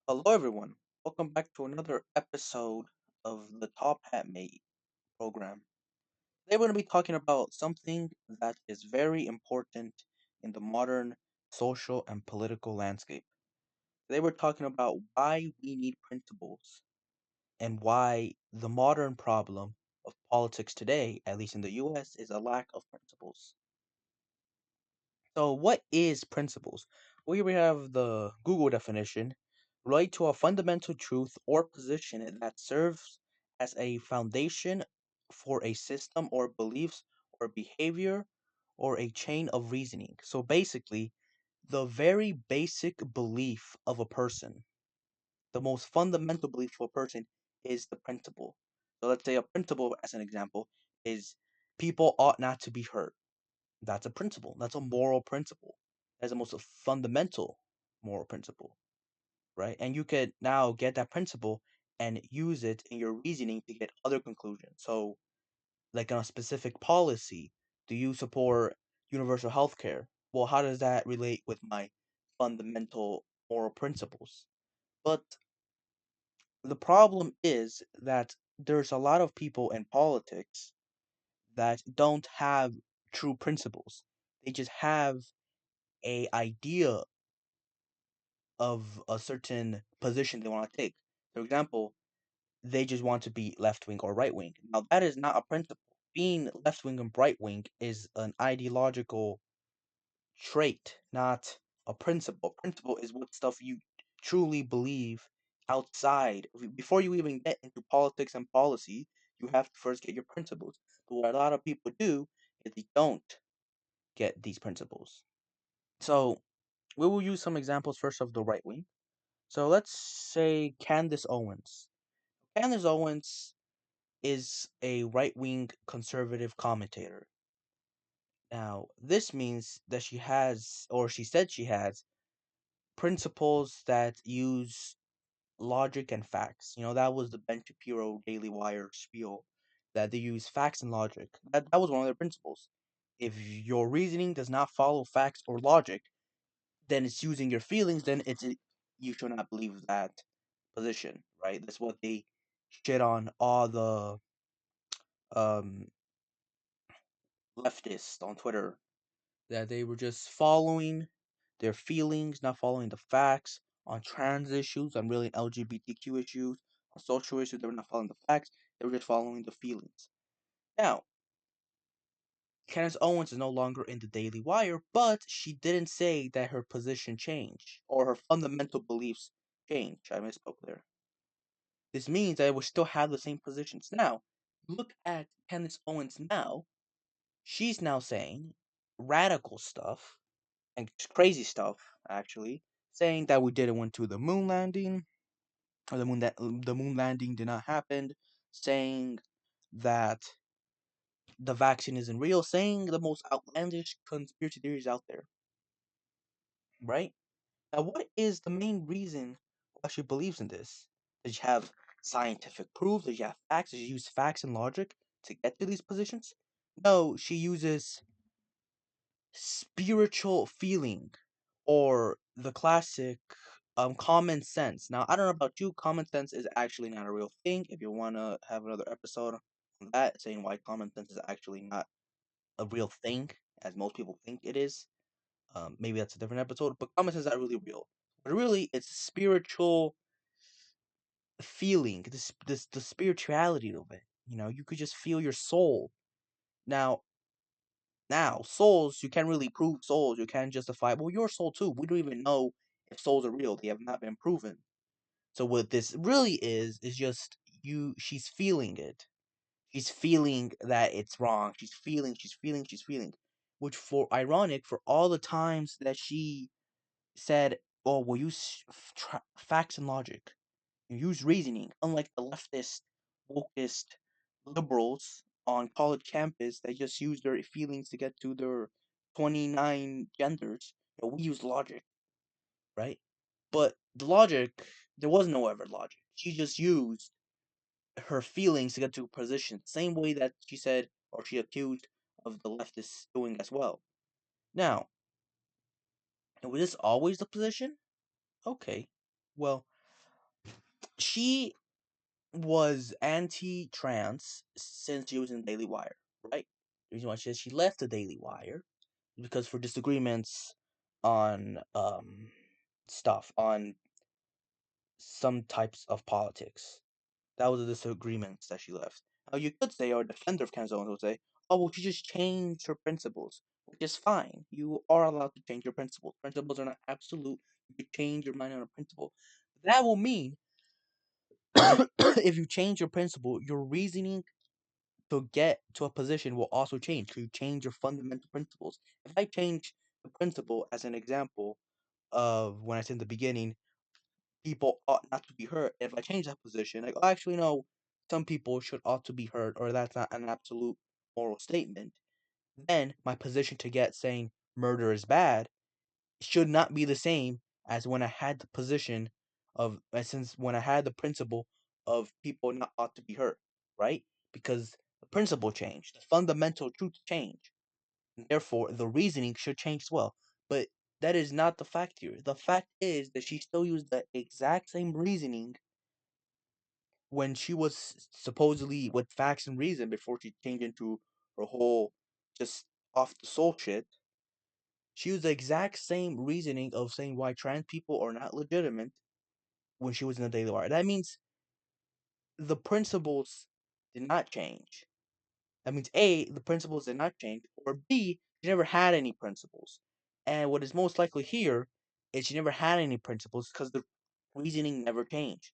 Hello, everyone. Welcome back to another episode of the Top Hat Mate program. Today, we're going to be talking about something that is very important in the modern social and political landscape. Today, we're talking about why we need principles and why the modern problem of politics today, at least in the US, is a lack of principles. So, what is principles? Well, here we have the Google definition relate to a fundamental truth or position that serves as a foundation for a system or beliefs or behavior or a chain of reasoning. So, basically, the very basic belief of a person, the most fundamental belief of a person is the principle. So, let's say a principle, as an example, is people ought not to be hurt. That's a principle. That's a moral principle. That's the most fundamental moral principle, right? And you could now get that principle and use it in your reasoning to get other conclusions. So, like on a specific policy, do you support universal health care? Well, how does that relate with my fundamental moral principles? But the problem is that there's a lot of people in politics that don't have true principles. They just have a idea of a certain position they want to take. For example, they just want to be left wing or right wing. Now, that is not a principle. Being left wing and right wing is an ideological trait, not a principle. Principle is what stuff you truly believe outside. Before you even get into politics and policy, you have to first get your principles. But what a lot of people do is they don't get these principles. So, we will use some examples first of the right wing. So let's say Candace Owens. Candace Owens is a right wing conservative commentator. Now, this means that she has, or she said she has, principles that use logic and facts. That was the Ben Shapiro Daily Wire spiel, that they use facts and logic. That was one of their principles. If your reasoning does not follow facts or logic, then it's using your feelings, then you should not believe that position, right? That's what they shit on all the um leftists on Twitter, that they were just following their feelings, not following the facts on trans issues, on really LGBTQ issues, on social issues. They were not following the facts. They were just following the feelings. Now, Candace Owens is no longer in the Daily Wire, but she didn't say that her position changed or her fundamental beliefs changed. I misspoke there. This means that it will still have the same positions. Now, look at Candace Owens now. She's now saying radical stuff and crazy stuff, actually, saying that we didn't went to the moon landing, or the moon landing did not happen, saying that the vaccine isn't real, saying the most outlandish conspiracy theories out there, right? Now, what is the main reason why she believes in this? Does she have scientific proof? Does she have facts? Does she use facts and logic to get to these positions? No, she uses spiritual feeling or the classic common sense. Now, I don't know about you, common sense is actually not a real thing. If you want to have another episode on that, saying why common sense is actually not a real thing, as most people think it is, maybe that's a different episode. But common sense is not really real. But really, it's spiritual feeling, this the spirituality of it. You could just feel your soul. Now, souls, you can't really prove souls. You can't justify. Well, your soul too. We don't even know if souls are real. They have not been proven. So what this really is just you. She's feeling it. She's feeling that it's wrong. She's feeling. Which, for ironic, for all the times that she said, "Oh, we'll use facts and logic. You use reasoning," unlike the leftist, wokest liberals on college campus that just use their feelings to get to their 29 genders. We use logic, right? But the logic, there was no ever logic. She just used her feelings to get to a position, same way that she said or she accused of the leftists doing as well. Now, was this always the position? Okay. Well, she was anti-trans since she was in Daily Wire, right? The reason why she left the Daily Wire is because for disagreements on stuff on some types of politics. That was the disagreements that she left. Now you could say, or a defender of Canzone would say, "Oh, well, she just changed her principles," which is fine. You are allowed to change your principles. Principles are not absolute. You can change your mind on a principle. That will mean if you change your principle, your reasoning to get to a position will also change. So you change your fundamental principles. If I change the principle as an example of when I said in the beginning, people ought not to be hurt. If I change that position, like, oh, actually, no, some people should ought to be hurt, or that's not an absolute moral statement, then my position to get saying murder is bad should not be the same as when I had the position of, since when I had the principle of people not ought to be hurt, right? Because the principle changed, the fundamental truth changed, and therefore the reasoning should change as well. But that is not the fact here. The fact is that she still used the exact same reasoning when she was supposedly with facts and reason before she changed into her whole just off the soul shit. She used the exact same reasoning of saying why trans people are not legitimate when she was in the Daily Wire. That means the principles did not change. That means A, the principles did not change, or B, she never had any principles. And what is most likely here is she never had any principles because the reasoning never changed,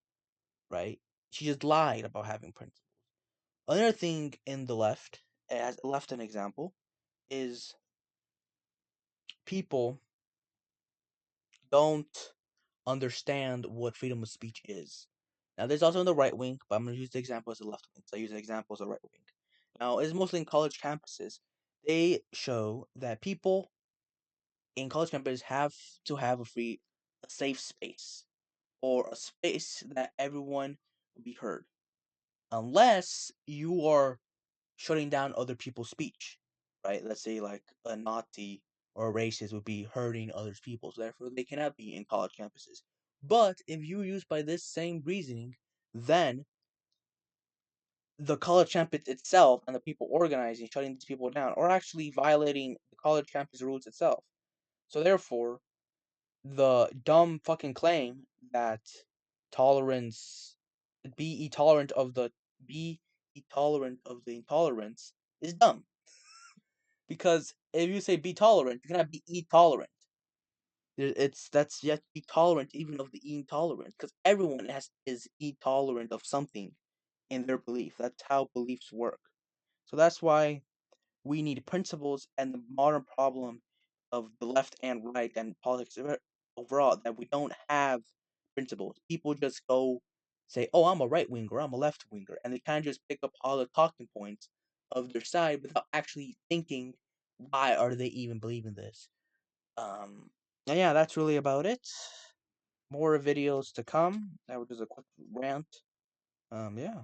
right? She just lied about having principles. Another thing in the left, as left an example, is people don't understand what freedom of speech is. Now, there's also in the right wing, but I'm going to use the example as the left wing. So I use an example as the right wing. Now, it's mostly in college campuses. They show that people in college campuses have to have a safe space, or a space that everyone will be heard, unless you are shutting down other people's speech, right? Let's say like a Nazi or a racist would be hurting other people, so therefore they cannot be in college campuses. But if you use by this same reasoning, then the college campus itself and the people organizing, shutting these people down, are actually violating the college campus rules itself. So therefore, the dumb fucking claim that tolerance, be tolerant of the be tolerant of the intolerance is dumb. Because if you say be tolerant, you cannot be intolerant. It's that's yet to be tolerant even of the intolerant, because everyone is intolerant of something in their belief. That's how beliefs work. So that's why we need principles, and the modern problem of the left and right and politics overall, that we don't have principles. People just go say, "Oh, I'm a right winger, I'm a left winger," and they kind of just pick up all the talking points of their side without actually thinking, why are they even believing this? And yeah, that's really about it. More videos to come. That was just a quick rant. Yeah.